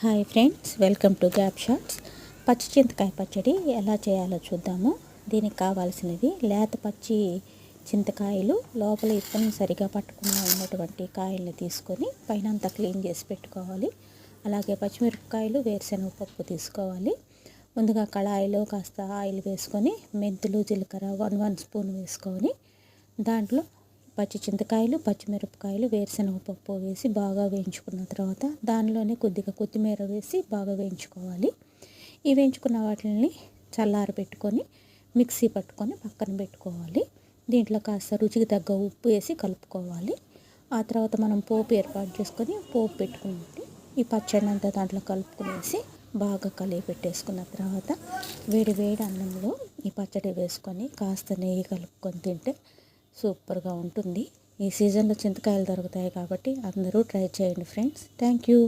Hi friends, welcome to gap shots. పచ్చి చింతకాయ పచ్చడి ఎలా చేయాలో చూద్దాము. దీనికి కావాల్సినవి లేత పచ్చి చింతకాయలు, లోపల ఇత్తనం సరిగా పట్టకుండా ఉన్నటువంటి కాయల్ని తీసుకొని పైన అంతా క్లీన్ చేసి పెట్టుకోవాలి. అలాగే పచ్చిమిరపకాయలు, వేరుశనగ పప్పు తీసుకోవాలి. ముందుగా కళాయిలో కాస్త ఆయిల్ వేసుకొని మెంతులు, జీలకర్ర 1 స్పూన్ వేసుకొని దాంట్లో పచ్చి చింతకాయలు, పచ్చిమిరపకాయలు, వేరుశనగ పప్పు వేసి బాగా వేయించుకున్న తర్వాత దానిలోనే కొద్దిగా కొత్తిమీర వేసి బాగా వేయించుకోవాలి. ఈ వేయించుకున్న వాటిని చల్లార పెట్టుకొని మిక్సీ పట్టుకొని పక్కన పెట్టుకోవాలి. దీంట్లో కాస్త రుచికి తగ్గ ఉప్పు వేసి కలుపుకోవాలి. ఆ తర్వాత మనం పోపు ఏర్పాటు చేసుకొని పోపు పెట్టుకుంటే ఈ పచ్చడి అంతా దాంట్లో కలుపుకునేసి బాగా కలిపి పెట్టేసుకున్న తర్వాత వేడి వేడి అన్నంలో ఈ పచ్చడి వేసుకొని కాస్త నెయ్యి కలుపుకొని తింటే సూపర్గా ఉంటుంది. ఈ సీజన్లో చింతకాయలు దొరుకుతాయి కాబట్టి అందరూ ట్రై చేయండి ఫ్రెండ్స్. Thank you.